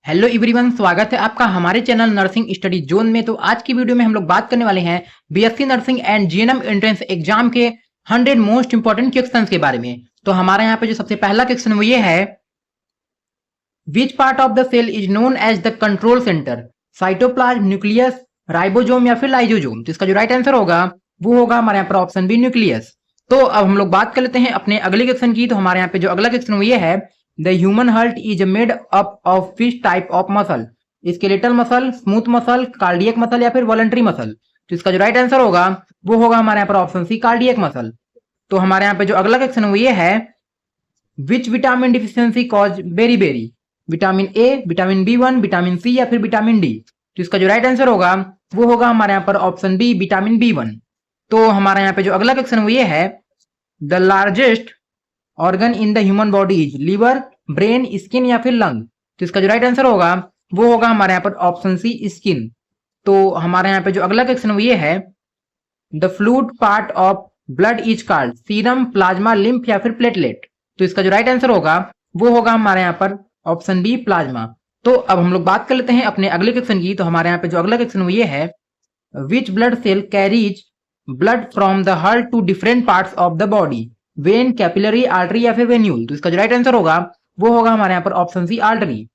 Hello everyone, स्वागत है आपका हमारे चैनल नर्सिंग स्टडी जोन में। तो आज की वीडियो में हम लोग बात करने वाले हैं BSc nursing and GNM entrance exam के 100 मोस्ट इंपोर्टेंट क्वेश्चंस के बारे में। तो हमारे यहाँ पे जो सबसे पहला क्वेश्चन वो ये है, which part of the cell is known as the control centre? Cytoplasm, nucleus, ribosome या फिर लाइसोसोम? तो इसका जो राइट आंसर होगा वो होगा हमारे यहाँ पर ऑप्शन बी, न्यूक्लियस। तो अब हम लोग बात कर लेते हैं अपने अगले क्वेश्चन की। तो हमारे यहाँ पे जो अगला क्वेश्चन वो ये है, the human heart is made up of which type of muscle? Skeletal muscle, smooth muscle, cardiac muscle या फिर वॉलंटरी मसल? तो इसका जो राइट आंसर होगा वो होगा हमारे यहाँ पर ऑप्शन सी, कार्डियक मसल। तो हमारे यहाँ पे जो अगला क्वेश्चन वो ये है, which vitamin deficiency cause beriberi? Vitamin A, vitamin B one, vitamin C या फिर विटामिन डी? तो इसका जो राइट आंसर होगा वो होगा हमारे यहाँ पर ऑप्शन बी, विटामिन बी1। तो हमारे यहाँ पे जो अगला क्वेश्चन वो ये है, the largest organ in the human body is liver, brain, skin या फिर लंग? तो इसका जो राइट आंसर होगा वो होगा हमारे यहाँ पर ऑप्शन सी, स्किन। तो हमारे यहाँ पे जो अगला क्वेश्चन वो ये है, the fluid part of blood is called serum, plasma, lymph या फिर प्लेटलेट? तो इसका जो राइट आंसर होगा वो होगा हमारे यहाँ पर ऑप्शन बी, प्लाज्मा। तो अब हम लोग बात कर लेते हैं अपने अगले क्वेश्चन की। तो हमारे यहाँ पे जो अगला क्वेश्चन वो ये है, which blood cell carries blood from the heart to different parts of the body? Vein, capillary, artery या फिर वेन्यूल? तो इसका जो राइट आंसर होगा वो होगा हमारे यहाँ पर ऑप्शन सी, आर्टरी।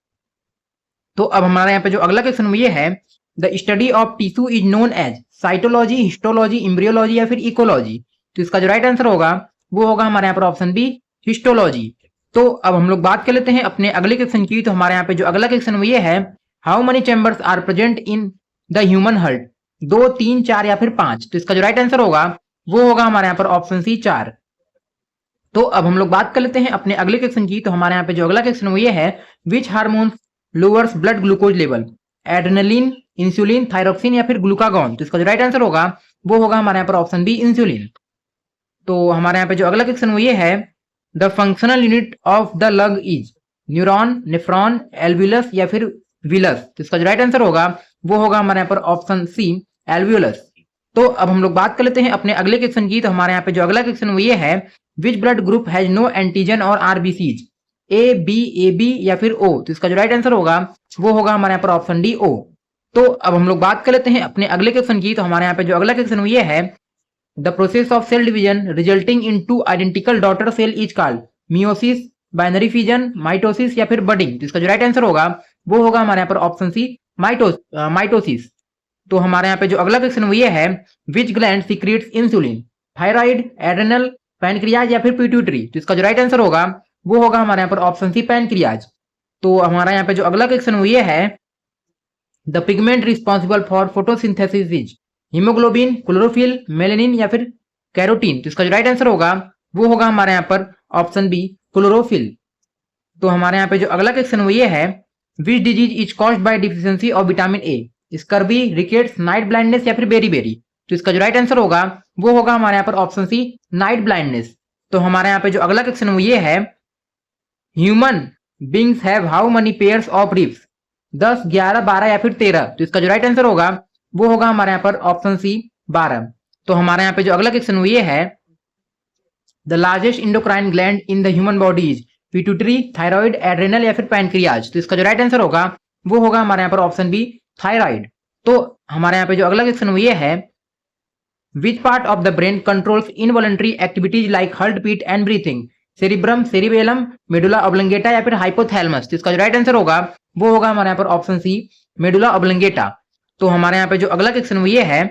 तो अब हमारे यहाँ पे जो अगला क्वेश्चन ये है, the study of tissue is known as cytology, histology, embryology या फिर इकोलॉजी? तो इसका जो राइट आंसर होगा वो होगा हमारे यहाँ पर ऑप्शन बी, हिस्टोलॉजी। तो अब हम लोग बात कर लेते हैं अपने अगले क्वेश्चन की। तो हमारे यहाँ पे जो अगला क्वेश्चन ये है, how many chambers are present in the human heart? 2, 3, 4 या फिर 5? तो इसका जो राइट आंसर होगा वो होगा हमारे यहाँ पर ऑप्शन सी, 4। तो अब हम लोग बात कर लेते हैं अपने अगले क्वेश्चन की। तो हमारे यहाँ पे जो अगला क्वेश्चन वो ये है, which hormone lowers blood glucose level? Adrenaline, insulin, thyroxine या फिर ग्लूकागॉन? तो इसका जो राइट आंसर होगा वो होगा हमारे यहाँ पर ऑप्शन बी, इंसुलिन। तो हमारे यहाँ पे जो अगला क्वेश्चन वो ये है, the functional unit of the lung is neuron, nephron, alveolus या फिर विलस? तो इसका जो राइट आंसर होगा वो होगा हमारे यहाँ पर ऑप्शन सी, एल्वियोलस। तो अब हम लोग बात कर लेते हैं अपने अगले क्वेश्चन की। तो हमारे यहाँ पे जो अगला क्वेश्चन वो ये है, which blood group has no antigen और आरबीसीज? ए बी या फिर ओ? तो इसका जो राइट आंसर होगा वो होगा हमारे यहाँ पर ऑप्शन डी, ओ। तो अब हम लोग बात कर लेते हैं अपने अगले क्वेश्चन की। तो हमारे यहाँ पे जो अगला क्वेश्चन ये है, the process of cell division resulting in two identical daughter cell is called meiosis, binary fission, mitosis या फिर बडिंग? तो इसका जो राइट आंसर होगा वो होगा हमारे यहाँ पर ऑप्शन सी, माइटोसिस। तो हमारे यहाँ पे जो अगला क्वेश्चन वो ये है, विच gland secrets insulin? Thyroid, adrenal, pancreas या फिर पिट्यूटरी? तो इसका जो राइट आंसर होगा वो होगा हमारे यहाँ पर ऑप्शन सी, पैनक्रियाज। तो हमारा यहाँ पे जो अगला क्वेश्चन वो ये है, the pigment responsible for photosynthesis is haemoglobin, chlorophyll, melanin या फिर कैरोटीन? तो इसका जो राइट आंसर होगा वो होगा हमारे यहाँ पर ऑप्शन बी, क्लोरोफिल। तो हमारे यहाँ पे जो अगला क्वेश्चन वो ये है, which disease is caused by deficiency of vitamin A? Scurvy, rickets, night blindness या फिर बेरी बेरी? तो इसका जो राइट आंसर होगा वो होगा हमारे यहाँ पर ऑप्शन सी, नाइट ब्लाइंडनेस। तो हमारे यहाँ पे जो अगला क्वेश्चन वो ये है, human beings have how many pairs of ribs? 10, 11, 12 या फिर 13? तो इसका जो राइट आंसर होगा वो होगा हमारे यहाँ पर ऑप्शन सी, 12। तो हमारे यहाँ पे जो अगला क्वेश्चन वो ये है, the largest endocrine gland in the human body is pituitary, thyroid, adrenal या फिर पैनक्रियाज? तो इसका जो राइट आंसर होगा वो होगा हमारे यहाँ पर ऑप्शन बी, थायराइड। तो हमारे यहाँ पे जो अगला क्वेश्चन वो ये है, which part of the brain controls involuntary activities like heart beat and breathing? Cerebrum, cerebellum, medulla oblongata या फिर हाइपोथैलेमस? तो इसका जो राइट आंसर होगा वो होगा हमारे यहाँ पर ऑप्शन सी, मेडुला ऑब्लंगेटा। तो हमारे यहाँ पे जो अगला क्वेश्चन वो ये है,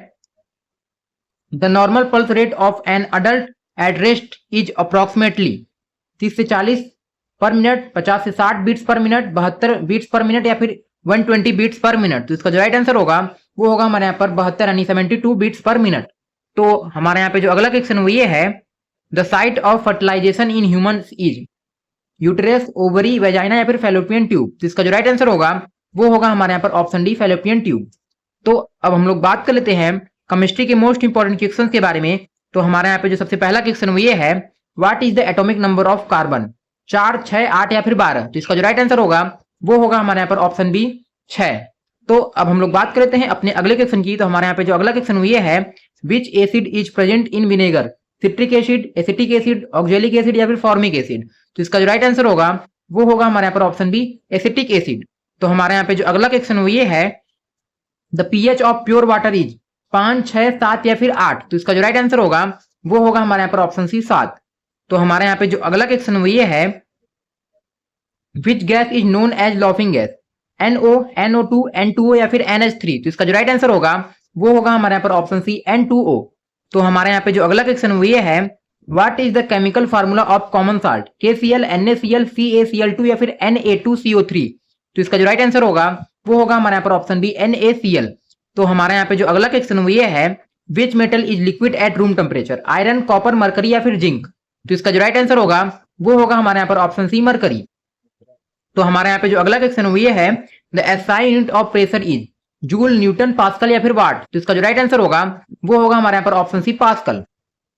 the normal pulse rate of an adult at rest is approximately 30 से 40 पर मिनट, 50 से 60 बीट्स पर मिनट, 72 बीट्स पर मिनट या फिर 120 बीट्स पर मिनट? तो इसका जो राइट आंसर होगा वो होगा हमारे यहाँ पर 72 यानी 72 बीट्स पर मिनट। तो हमारे यहाँ पे जो अगला क्वेश्चन वो ये है, the site of fertilisation in humans is uterus, ovary, vagina या फिर फैलोपियन ट्यूब? तो इसका जो राइट आंसर होगा वो होगा हमारे यहाँ पर ऑप्शन डी, फैलोपियन ट्यूब। तो अब हम लोग बात कर लेते हैं केमिस्ट्री के मोस्ट इंपोर्टेंट क्वेश्चन के बारे में। तो हमारे यहाँ पे जो सबसे पहला क्वेश्चन वो ये है, what is the atomic number of carbon? 4, 6, 8 या फिर 12? तो इसका जो राइट आंसर होगा वो होगा हमारे यहाँ पर ऑप्शन बी, 6। तो अब हम लोग बात कर लेते हैं अपने अगले क्वेश्चन की। तो हमारे यहाँ पे जो अगला क्वेश्चन ये है, विच acid is present in vinegar? Citric acid, acetic acid, oxalic acid या फिर फॉर्मिक एसिड? तो इसका जो राइट आंसर होगा वो होगा हमारे यहाँ पर ऑप्शन बी, एसिटिक एसिड। तो हमारे यहाँ पे जो अगला क्वेश्चन वो ये है, the pH of pure water is 5, 6, 7 या फिर 8। तो इसका जो राइट आंसर होगा वो होगा हमारे यहाँ पर ऑप्शन सी 7। तो हमारे यहाँ पे जो अगला क्वेश्चन वो ये है, which gas is known as laughing gas, NO, NO2, N2O या फिर NH3। तो इसका जो राइट आंसर होगा वो होगा हमारे यहाँ पर ऑप्शन सी N2O। तो हमारे यहाँ पे जो अगला क्वेश्चन वो ये है, what is the chemical formula of common salt, KCl, NaCl, CaCl2 या फिर Na2CO3। तो इसका जो राइट आंसर होगा वो होगा हमारे यहाँ पर ऑप्शन बी NaCl। तो हमारे यहाँ पे जो अगला क्वेश्चन वो ये है, which metal is liquid at room temperature, iron, copper, mercury या फिर जिंक। तो इसका जो राइट आंसर होगा वो होगा हमारे यहाँ पर ऑप्शन सी मरकरी। तो हमारे यहाँ पे जो अगला क्वेश्चन वो ये है, the SI unit of pressure is joule, Newton, pascal या फिर वाट। तो इसका जो राइट आंसर होगा वो होगा हमारे यहाँ पर ऑप्शन सी पास्कल।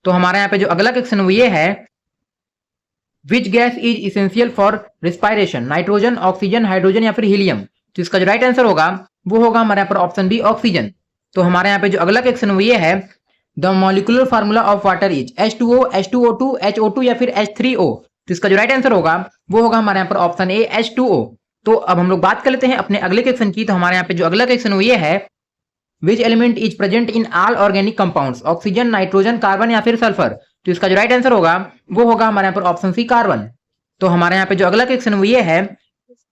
तो हमारे यहाँ पे जो अगला क्वेश्चन वो ये है, which gas is essential for respiration, nitrogen, oxygen, hydrogen या फिर हीलियम। तो इसका जो राइट आंसर होगा वो होगा हमारे यहाँ पर ऑप्शन बी ऑक्सीजन। तो हमारे यहाँ पे जो अगला क्वेश्चन वो ये है, the molecular formula of water is H2O, H2O2, HO2 या फिर H3O। तो इसका जो राइट आंसर होगा वो होगा हमारे यहाँ पर ऑप्शन ए H2O। तो अब हम लोग बात कर लेते हैं अपने अगले क्वेश्चन की। तो हमारे यहाँ पे जो अगला क्वेश्चन वो ये है, which element is present in all organic compounds, oxygen, nitrogen, carbon या फिर सल्फर। तो इसका जो राइट आंसर होगा वो होगा हमारे यहाँ पर ऑप्शन सी कार्बन। तो हमारे यहाँ पे जो अगला क्वेश्चन वो ये है,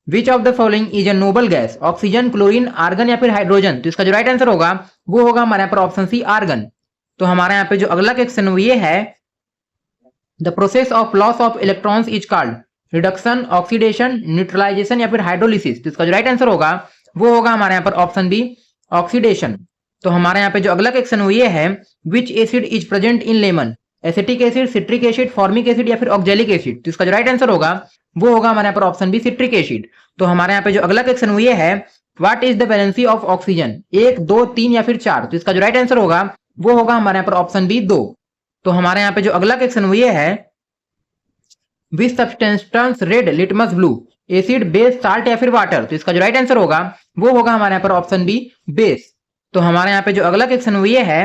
which of the following is a noble gas, oxygen, chlorine, argon या फिर हाइड्रोजन। तो इसका जो राइट आंसर होगा वो होगा हमारे यहाँ पर ऑप्शन सी आर्गन। तो हमारे यहाँ पे जो अगला क्वेश्चन वो ये है, the process of loss of electrons is called reduction, oxidation, neutralisation या फिर हाइड्रोलिसिस। तो इसका जो राइट आंसर होगा वो होगा हमारे यहाँ पर ऑप्शन बी ऑक्सीडेशन। तो हमारे यहाँ पे जो अगला क्वेश्चन वो ये है, विच acid is present in lemon, acetic acid, citric acid, formic acid या फिर ऑक्जेलिक एसिड। तो इसका जो राइट आंसर होगा वो होगा हमारे यहाँ पर ऑप्शन बी सिट्रिक एसिड। तो हमारे यहाँ पे जो अगला क्वेश्चन वो ये है, what is the valency of oxygen, 1, 2, 3 या फिर 4। तो इसका जो राइट आंसर होगा वो होगा हमारे यहाँ पर ऑप्शन बी 2। तो हमारे यहाँ पे जो अगला क्वेश्चन वो ये है, which substance turns red litmus blue, acid, base, salt या फिर वाटर। तो इसका जो राइट आंसर होगा वो होगा हमारे यहाँ पर ऑप्शन बी बेस। तो हमारे यहाँ पे जो अगला क्वेश्चन वो ये है,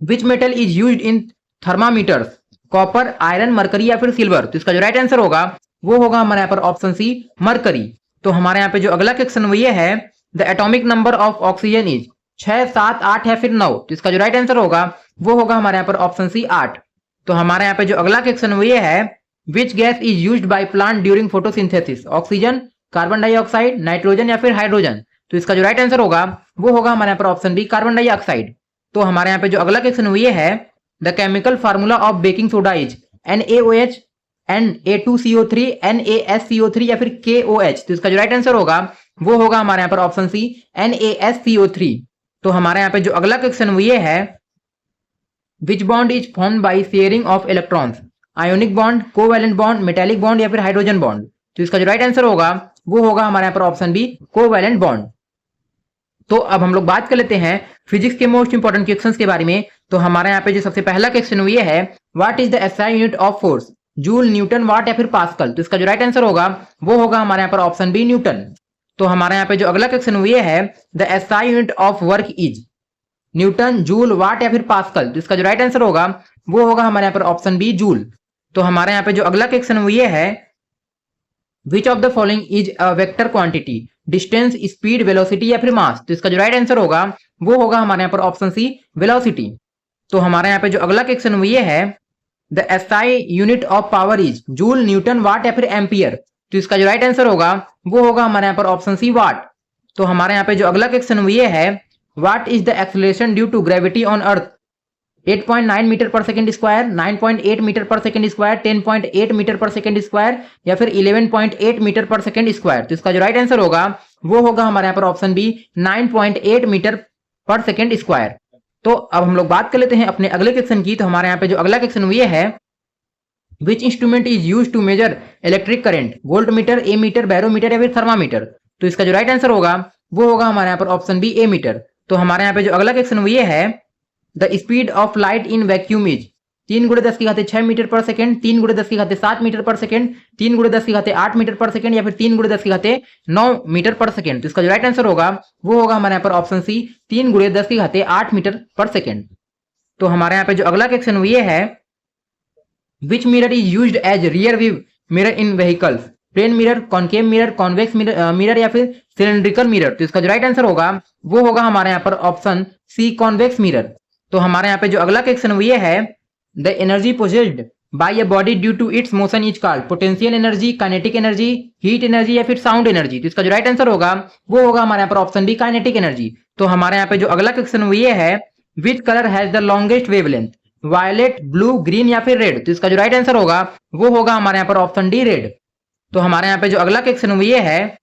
which metal is used in thermometers, copper, iron, mercury या फिर सिल्वर। तो इसका जो राइट आंसर होगा वो होगा हमारे यहाँ पर ऑप्शन सी मरकरी। तो हमारे यहाँ पे जो अगला क्वेश्चन वो ये है, the atomic number of oxygen is 6, 7, 8 या फिर 9। तो इसका जो राइट आंसर होगा वो होगा हमारे यहाँ पर ऑप्शन सी 8। तो हमारे यहाँ पे जो अगला क्वेश्चन वो ये है, which gas is used by plant during photosynthesis, oxygen, carbon dioxide, nitrogen या फिर हाइड्रोजन। तो इसका जो राइट आंसर होगा वो होगा हमारे यहाँ पर ऑप्शन बी कार्बन डाइऑक्साइड। तो हमारे यहाँ पे जो अगला क्वेश्चन वो ये है, the chemical formula of baking soda is NaOH, Na2CO3, NaSCO3 या फिर KOH। तो इसका जो राइट आंसर होगा वो होगा हमारे यहाँ पर ऑप्शन सी NaSCO3। तो हमारे यहाँ पे जो अगला क्वेश्चन वो ये है, विच bond is formed by sharing of electrons, ionic bond, covalent bond, metallic bond या फिर हाइड्रोजन बॉन्ड। तो इसका जो राइट आंसर होगा वो होगा हमारे यहाँ पर ऑप्शन बी कोवैलेंट बॉन्ड। तो अब हम लोग बात कर लेते हैं फिजिक्स के मोस्ट इंपोर्टेंट क्वेश्चंस के बारे में। तो हमारे यहाँ पे जो सबसे पहला क्वेश्चन ये है, what is the SI unit of force, joule, newton, watt या फिर पास्कल। तो इसका जो राइट आंसर होगा वो होगा हमारे यहाँ पर ऑप्शन बी न्यूटन। तो हमारे यहाँ पे जो अगला क्वेश्चन ये है, the SI unit of work is newton, joule, watt या फिर पास्कल। तो इसका जो राइट आंसर होगा वो होगा हमारे यहाँ पर ऑप्शन बी जूल। तो हमारे यहाँ पे जो अगला क्वेश्चन ये है, which of the following is a vector quantity, distance, speed, velocity या फिर मास। तो इसका जो राइट आंसर होगा वो होगा हमारे यहाँ पर ऑप्शन सी वेलोसिटी। तो हमारे यहाँ पे जो अगला क्वेश्चन ये है, the SI unit of power is joule, newton, watt या फिर एम्पियर। तो इसका जो राइट आंसर होगा वो होगा हमारे यहाँ पर ऑप्शन सी वाट। तो हमारे यहाँ पे जो अगला क्वेश्चन ये है, what is the acceleration due to gravity on earth, 8.9 metre per second square, 9.8 metre per second square, 10.8 metre per second square या फिर 11.8 मीटर पर सेकंड स्क्वायर। तो इसका जो राइट आंसर होगा वो होगा हमारे यहाँ पर option B 9.8 metre per second square. तो अब हम लोग बात कर लेते हैं अपने अगले क्वेश्चन की। तो हमारे यहाँ पे जो अगला क्वेश्चन ये है, which instrument is use to measure electric current, voltmeter, ammeter, barometer या फिर थर्मामीटर। तो इसका जो राइट आंसर होगा वो होगा हमारे यहाँ पर ऑप्शन बी ए मीटर। तो हमारे यहाँ पे जो अगला क्वेश्चन ये है, the speed of light in vacuum is 3 × 10⁶ metre per second, 3 × 10⁷ metre per second, 3 × 10⁸ metre per second या फिर 3 × 10⁹ मीटर पर सेकंड। तो इसका जो राइट आंसर होगा वो होगा हमारे यहाँ पर option C 3 × 10⁸ metre per second. तो हमारे यहाँ पे जो अगला क्वेश्चन ये है, which mirror is used as rear view mirror in vehicles, plane mirror, concave mirror, convex mirror या फिर सिलेंड्रिकल मिरर। तो इसका जो राइट आंसर होगा वो होगा हमारे यहाँ पर ऑप्शन सी, कॉन्वेक्स मिरर। तो हमारे यहाँ पे जो अगला क्वेश्चन वो ये है, the energy possessed by a body due to its motion is called potential energy, kinetic energy, heat energy या फिर साउंड एनर्जी। तो इसका जो राइट आंसर होगा वो होगा हमारे यहाँ पर ऑप्शन बी, काइनेटिक एनर्जी। तो हमारे यहाँ पे जो अगला क्वेश्चन वो ये है, which colour has the longest wavelength, violet, blue, green या फिर रेड। तो इसका जो राइट आंसर होगा वो होगा हमारे यहाँ पर ऑप्शन डी, रेड। तो हमारे यहाँ पे जो अगला क्वेश्चन वो ये है,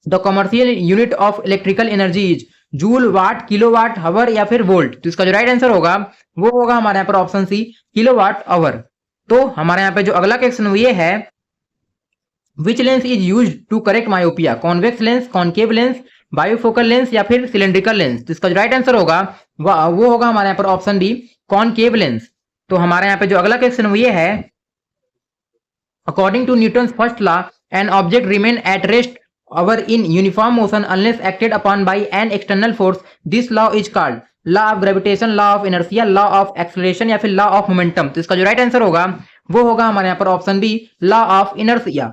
the commercial unit of electrical energy is joule, watt, kilowatt, hour या फिर वोल्ट। तो इसका जो राइट आंसर होगा वो होगा हमारे यहाँ पर ऑप्शन सी, किलोवाट आवर। तो हमारे यहाँ पे जो अगला क्वेश्चन वो ये है, which lens is used to correct myopia, convex lens, concave lens, bifocal lens या फिर सिलेंड्रिकल लेंस। तो इसका जो राइट आंसर होगा वो होगा हमारे यहाँ पर ऑप्शन डी, कॉनकेव लेंस। तो हमारे यहाँ पे जो अगला क्वेश्चन वो ये है, according to Newton's first law an object remain at rest or in uniform motion unless acted upon by an external force, this law is called law of gravitation, law of inertia, law of acceleration या फिर law of momentum. तो इसका जो right answer होगा वो होगा हमारे यहाँ पर option B, law of inertia.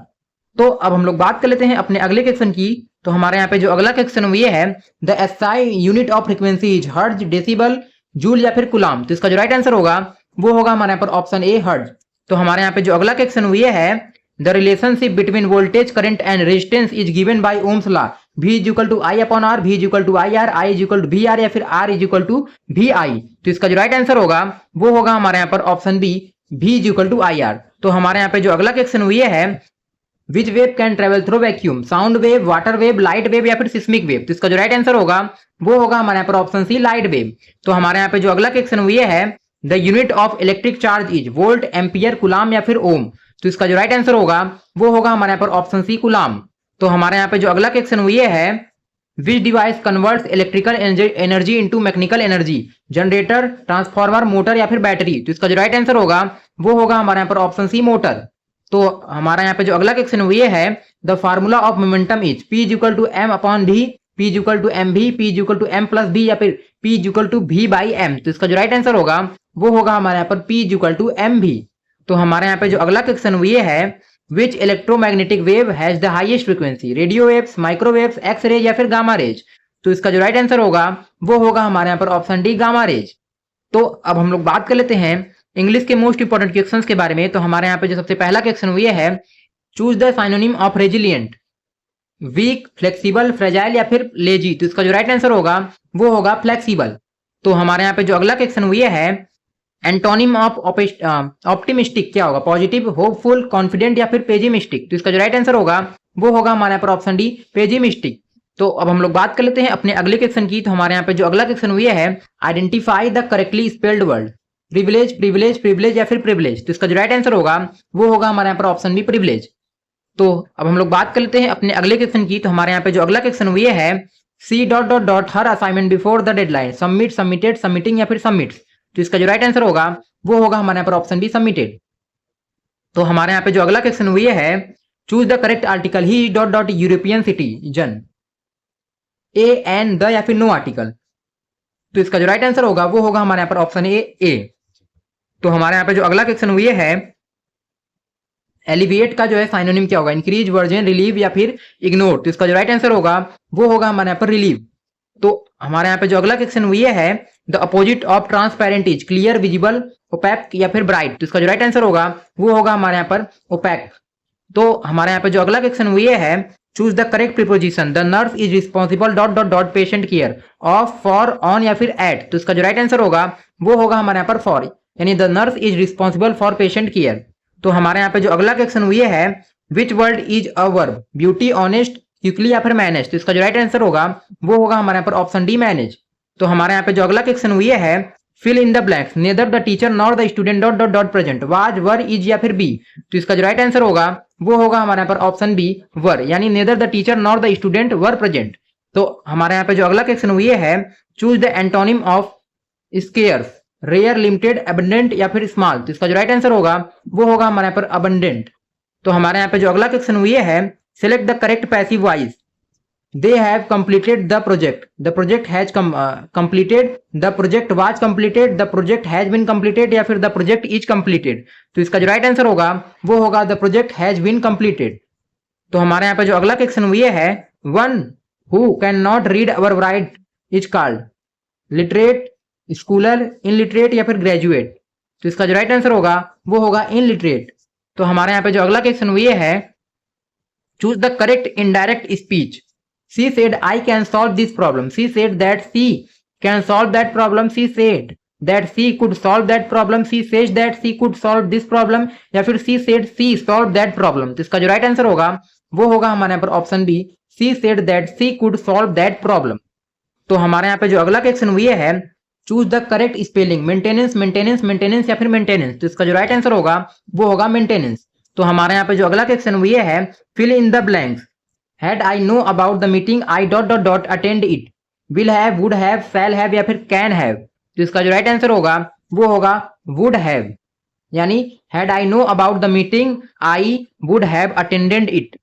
तो अब हम लोग बात कर लेते हैं अपने अगले क्वेश्चन की। तो हमारे यहाँ पे जो अगला क्वेश्चन ये है, the SI unit of frequency is hertz, decibel, joule या फिर कूलम्ब। तो इसका जो राइट आंसर होगा वो होगा हमारे यहाँ पर ऑप्शन ए, हर्ट्ज। तो हमारे यहाँ पे जो अगला क्वेश्चन ये है, the relationship between voltage, current and resistance is given by Ohm's law, V is equal to I upon R, V is equal to I R, I is equal to V R या फिर R is equal to V I. तो इसका जो right answer होगा वो होगा हमारे यहाँ पर option B, V is equal to I R. तो हमारे यहाँ पे जो अगला क्वेश्चन ये है, which wave can travel through vacuum, sound wave, water wave, light wave या फिर सिस्मिक वेव। तो इसका जो राइट आंसर होगा वो होगा हमारे यहाँ पर ऑप्शन सी, लाइट वेव। तो हमारे यहाँ पे जो अगला क्वेश्चन ये है, the unit of electric charge is volt, ampere, coulomb या फिर ओम। तो इसका जो राइट आंसर होगा वो होगा हमारे यहाँ पर ऑप्शन सी, कूलम्ब। तो हमारे यहाँ पे जो अगला क्वेश्चन ये है, विच device converts electrical energy into mechanical energy, generator, transformer, motor या फिर बैटरी। तो इसका जो राइट आंसर होगा वो होगा हमारे यहाँ पर ऑप्शन सी, मोटर। तो हमारा यहाँ पे जो अगला क्वेश्चन ये है, the formula of momentum is P is equal to M upon V, P is equal to M V, P is equal to M plus V या फिर P is equal to V by M. तो इसका जो right answer होगा वो होगा हमारे यहाँ पर P is equal to M V. तो हमारे यहाँ पे जो अगला क्वेश्चन ये है, which electromagnetic wave has the highest frequency, radio waves, microwaves, X rays या फिर गामा रेज। तो इसका जो राइट आंसर होगा वो होगा हमारे यहाँ पर ऑप्शन डी, गामा रेज। तो अब हम लोग बात कर लेते हैं इंग्लिश के मोस्ट इंपोर्टेंट क्वेश्चंस के बारे में। तो हमारे यहाँ पे जो सबसे पहला क्वेश्चन ये है, choose the synonym of resilient, weak, flexible, fragile या फिर लेजी। तो इसका जो राइट आंसर होगा वो होगा फ्लेक्सिबल। तो हमारे यहाँ पे जो अगला क्वेश्चन ये है, एंटोनिम ऑफ ऑप्टिमिस्टिक क्या होगा, पॉजिटिव, होपफुल, कॉन्फिडेंट या फिर पेजिमिस्टिक। तो इसका जो राइट आंसर होगा वो होगा हमारे यहाँ पर ऑप्शन डी, पेजिमिस्टिक। तो अब हम लोग बात कर लेते हैं अपने अगले क्वेश्चन की। तो हमारे यहाँ पे जो अगला क्वेश्चन ये है, identify the correctly spelled word, privilege, privilege, privilege या फिर प्रिविलेज। तो इसका जो राइट आंसर होगा वो होगा हमारे यहाँ पर ऑप्शन बी, प्रिविलेज। तो अब हम लोग बात कर लेते हैं अपने अगले क्वेश्चन की। तो हमारे यहाँ पे जो अगला क्वेश्चन ये है, she dot dot dot her assignment before the deadline, submit, submitted, submitting या फिर सबमिट्स। तो इसका जो राइट आंसर होगा वो होगा हमारे यहाँ पर ऑप्शन बी, सबमिटेड। तो हमारे यहाँ पे जो अगला क्वेश्चन ये है, choose the correct article, he dot dot European citizen, a, an, the या फिर नो आर्टिकल। तो इसका जो राइट आंसर होगा वो होगा हमारे यहाँ पर ऑप्शन ए। तो हमारे यहाँ पे जो अगला क्वेश्चन ये है, एलिविएट का जो है साइनोनिम क्या होगा, इंक्रीज, वर्जन, रिलीव या फिर इग्नोर। तो इसका जो राइट आंसर होगा वो होगा हमारे यहाँ पर रिलीव। तो हमारे यहाँ पे जो अगला क्वेश्चन ये है, the opposite of transparent is clear, visible, opaque या फिर ब्राइट। तो इसका जो राइट आंसर होगा वो होगा हमारे यहाँ पर ओपैक। तो हमारे यहाँ पे जो अगला क्वेश्चन ये है, choose the correct preposition, the nurse is responsible dot dot dot patient care of, for, on या फिर एट। तो इसका जो राइट आंसर होगा वो होगा हमारे यहाँ पर फॉर, यानी the nurse is responsible for patient care. तो हमारे यहाँ पे जो अगला क्वेश्चन ये है, which word is a verb, beauty, honest, quickly या फिर मैनेज। तो इसका जो राइट आंसर होगा वो होगा हमारे यहाँ पर ऑप्शन डी, मैनेज। तो हमारे यहाँ पे जो अगला क्वेश्चन ये है, fill in the blanks, neither the teacher nor the student dot dot dot present, was, were, is या फिर बी। तो इसका जो राइट आंसर होगा वो होगा हमारे यहाँ पर ऑप्शन बी, वर, यानी neither the teacher nor the student were present. तो हमारे यहाँ पे जो अगला क्वेश्चन ये है, choose the antonym of scarce, rare, limited, abundant या फिर स्मॉल। तो इसका जो राइट आंसर होगा वो होगा हमारे यहाँ पर अबंडेंट। तो हमारे यहाँ पे जो अगला क्वेश्चन ये है, select the correct passive voice, they have completed the project, the project has completed, the project was completed, the project has been completed या फिर the project is completed। तो इसका जो राइट आंसर होगा वो होगा the project has been completed। तो हमारे यहाँ पे जो अगला क्वेश्चन वो ये है, one who cannot read or write is called literate, scholar, illiterate या फिर graduate। तो इसका जो राइट आंसर होगा वो होगा illiterate। तो हमारे यहाँ पे जो अगला क्वेश्चन वो ये है, choose the correct indirect speech. She said, I can solve this problem. She said that she can solve that problem. She said that she could solve that problem. She says that she could solve this problem या फिर she said she solved that problem। तो इसका जो right answer होगा वो होगा हमारे यहाँ पर option B, she said that she could solve that problem। तो हमारे यहाँ पे जो अगला क्वेश्चन वो ये है, choose the correct spelling maintenance, maintenance, maintenance या फिर मेंटेनेंस। तो इसका जो राइट आंसर होगा वो होगा मेंटेनेंस। तो हमारे यहाँ पे जो अगला क्वेश्चन वो ये है, fill in the blanks. Had I know about the meeting, I ... attend it। Will have, would have, shall have या फिर can have। तो इसका जो राइट आंसर होगा वो होगा would have, यानी had I know about the meeting, I would have attended it।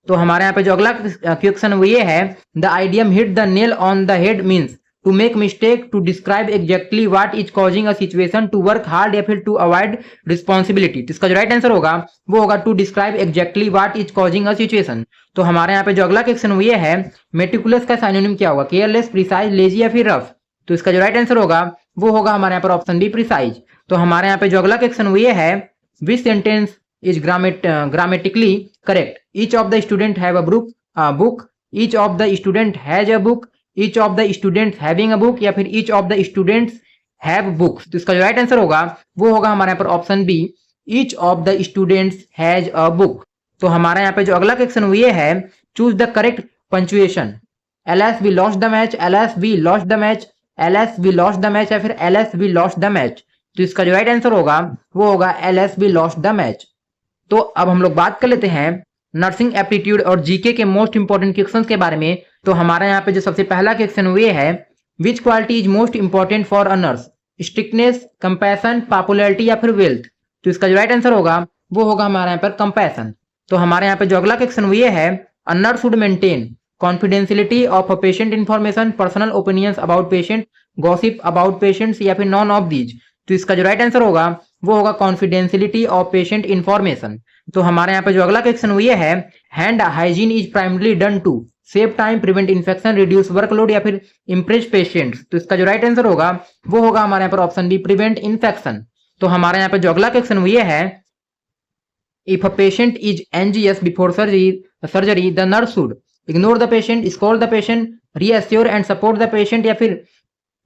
तो हमारे यहाँ पे जो अगला क्वेश्चन वो ये है, the idiom hit the nail on the head means to make mistake, to describe exactly what is causing a situation, to work hard या फिर to avoid responsibility। तो इसका जो राइट आंसर होगा वो होगा to describe exactly what is causing a situation। तो हमारे यहाँ पे जो अगला क्वेश्चन वो ये है, मेटिकुलस का साइनोनिम क्या होगा, केयरलेस, प्रिसाइज, लेजी या फिर रफ। तो इसका जो राइट आंसर होगा वो होगा हमारे यहाँ पर ऑप्शन बी, प्रिसाइज। तो हमारे यहाँ पे जो अगला क्वेश्चन वो ये है, विच sentence is grammatically correct. Each of the student have a book, each of the student has a book, each of the students having a book या फिर each of the students have books. तो इसका जो right answer होगा वो होगा हमारे यहाँ पर option B, each of the students has a book. तो हमारे यहाँ पे जो अगला क्वेश्चन वो ये है, choose the correct punctuation. Alas we lost the match, alas we lost the match, alas we lost the match या फिर alas we lost the match. तो इसका जो राइट आंसर होगा वो होगा alas we lost the match. तो अब हम लोग बात कर लेते हैं नर्सिंग एप्टीट्यूड और जीके के मोस्ट इंपॉर्टेंट क्वेश्चन के बारे में। तो हमारे यहाँ पे जो सबसे पहला क्वेश्चन वो ये है, विच quality is most important for a nurse, strictness, compassion, popularity या फिर वेल्थ। तो इसका जो राइट आंसर होगा वो होगा हमारे यहाँ पर कंपैशन। तो हमारे यहाँ पे जो अगला क्वेश्चन वो ये है, a nurse should maintain confidentiality of a patient information, personal opinions about patient, gossip about patients या फिर नॉन ऑफ दीज। तो इसका जो राइट आंसर होगा वो होगा कॉन्फिडेंशियलिटी ऑफ पेशेंट इन्फॉर्मेशन। तो हमारे यहाँ पे जो अगला क्वेश्चन वो ये है, hand hygiene is primarily done to save time, prevent infection, reduce workload या फिर इम्प्रेस पेशेंट्स। तो इसका जो राइट आंसर होगा वो होगा हमारे यहाँ पर ऑप्शन बी, प्रिवेंट इन्फेक्शन। तो हमारे यहाँ पे जो अगला क्वेश्चन वो ये है, if a patient is anxious before surgery, the nurse should ignore the patient, scold the patient, reassure and support the patient या फिर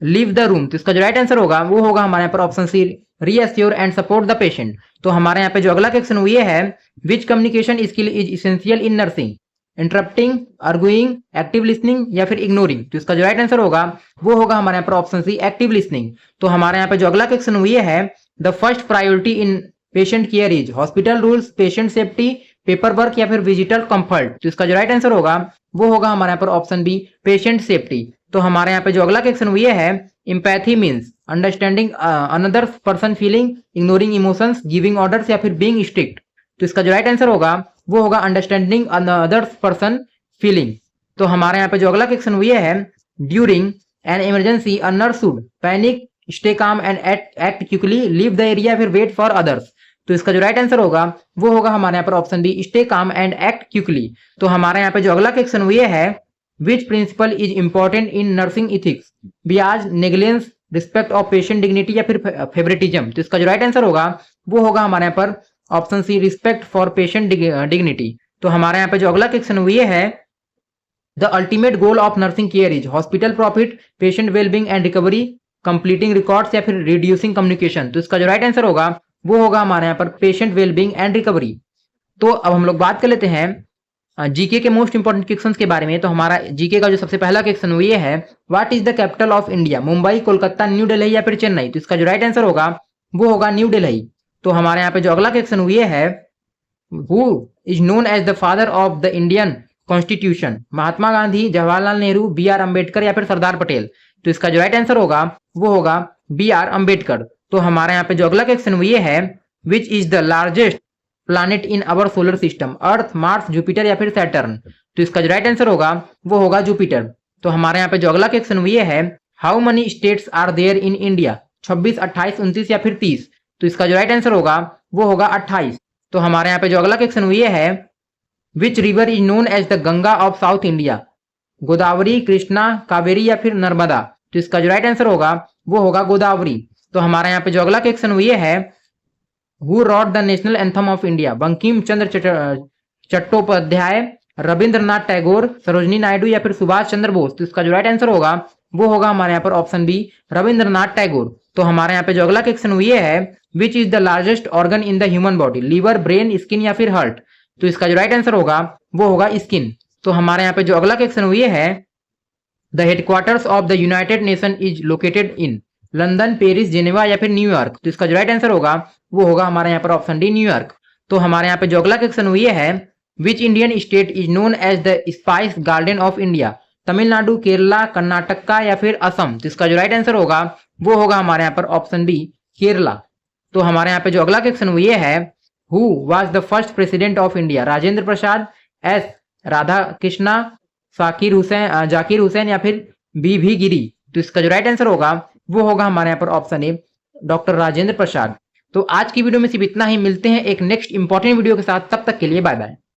leave the room। तो इसका जो राइट आंसर होगा वो होगा हमारे यहाँ पर option C, reassure and support the patient। तो हमारे यहाँ पे जो अगला क्वेश्चन वो ये है, which communication skill is essential in nursing, interrupting, arguing, active listening या फिर इग्नोरिंग। तो इसका जो राइट आंसर होगा वो होगा हमारे यहाँ पर ऑप्शन सी, एक्टिव लिसनिंग। तो हमारे यहाँ पे जो अगला क्वेश्चन वो ये है, the first priority in patient care is hospital rules, patient safety, paper work या फिर विजिटर कंफर्ट। तो इसका जो राइट आंसर होगा वो होगा हमारे यहाँ पर ऑप्शन बी, पेशेंट सेफ्टी। तो हमारे यहाँ पे जो अगला क्वेश्चन वो ये है, empathy means understanding another person feeling, ignoring emotions, giving orders या फिर बीइंग स्ट्रिक्ट। तो इसका जो राइट आंसर होगा वो होगा अंडरस्टैंडिंग अनदर पर्सन फीलिंग। तो हमारे यहाँ पे जो अगला क्वेश्चन वो ये है, during an emergency a nurse should panic, stay calm and act quickly, leave the area फिर वेट फॉर अदर्स। तो इसका जो राइट आंसर होगा वो होगा हमारे यहाँ पर option B, stay calm and act quickly. तो हमारे यहाँ पे जो अगला क्वेश्चन वो ये है, which principle is important in nursing ethics, bias, negligence, respect of patient dignity या फिर फेवरेटिज्म। तो इसका जो राइट आंसर होगा वो होगा हमारे यहाँ पर option C, respect for patient dignity. तो हमारे यहाँ पे जो अगला क्वेश्चन वो ये है, the ultimate goal of nursing care is hospital profit, patient wellbeing and recovery, completing records या फिर रिड्यूसिंग कम्युनिकेशन। तो इसका जो राइट आंसर होगा वो होगा हमारे यहाँ पर पेशेंट वेलबींग एंड रिकवरी। तो अब हम लोग बात कर लेते हैं जीके के मोस्ट इंपोर्टेंट क्वेश्चंस के बारे में। तो हमारा जीके का जो सबसे पहला क्वेश्चन वो ये है, what is the capital of India, Mumbai, Kolkata, new Delhi या फिर चेन्नई। तो इसका जो राइट आंसर होगा वो होगा न्यू दिल्ली। तो हमारे यहाँ पे जो अगला क्वेश्चन ये है, who is known as the father of the Indian constitution, Mahatma Gandhi, Jawaharlal Nehru, B R Ambedkar या फिर सरदार पटेल। तो इसका जो राइट आंसर होगा वो होगा बी आर अम्बेडकर। तो हमारे यहाँ पे जो अगला क्वेश्चन ये है, which is the largest planet in our solar system, earth, Mars, Jupiter या फिर सैटर्न। तो तो इसका जो राइट आंसर होगा वो होगा जुपिटर। तो हमारे यहाँ पे जो अगला क्वेश्चन ये है, how many states are there in India? 26, 28, 29 या फिर 30? तो इसका जो राइट आंसर होगा वो होगा 28। तो हमारे यहाँ पे जो अगला क्वेश्चन ये है, which river is known as the Ganga of south India? Godavari, Krishna, Kaveri या फिर नर्मदा? तो इसका जो राइट आंसर होगा वो होगा गोदावरी। तो हमारे यहाँ पे जो अगला क्वेश्चन ये है, who wrote the national anthem of India? Bankim Chandra Chattopadhyay, Rabindranath Tagore, Sarojini Naidu या फिर सुभाष चंद्र बोस? तो इसका जो राइट आंसर होगा वो होगा हमारे यहाँ पर ऑप्शन बी, रविंद्रनाथ टैगोर। तो हमारे यहाँ पे जो अगला क्वेश्चन ये है, which is the largest organ in the human body? Liver, brain, skin या फिर हार्ट? तो इसका जो राइट आंसर होगा वो होगा स्किन। तो हमारे यहाँ पे जो अगला क्वेश्चन ये है, the headquarters of the United nation is located in? London, Paris, Geneva या फिर न्यूयॉर्क? तो इसका जो राइट आंसर होगा वो होगा हमारे यहाँ पर ऑप्शन डी, न्यूयॉर्क। तो हमारे यहाँ पे जो अगला क्वेश्चन ये है, which Indian state is known as the spice garden of India? Tamil Nadu, Kerala, Karnataka या फिर असम? तो इसका जो राइट आंसर होगा वो होगा हमारे यहाँ पर ऑप्शन बी, केरला। तो हमारे यहाँ पे जो अगला क्वेश्चन ये है, who was the first president of India? Rajendra Prasad, S Radha Krishna, Zakir Hussain या फिर बी गिरी? तो इसका जो राइट आंसर होगा वो होगा हमारे यहाँ पर option A, doctor Rajendra Prasad. तो आज की वीडियो में सिर्फ इतना ही, मिलते हैं एक नेक्स्ट इंपॉर्टेंट वीडियो के साथ, तब तक के लिए बाय बाय।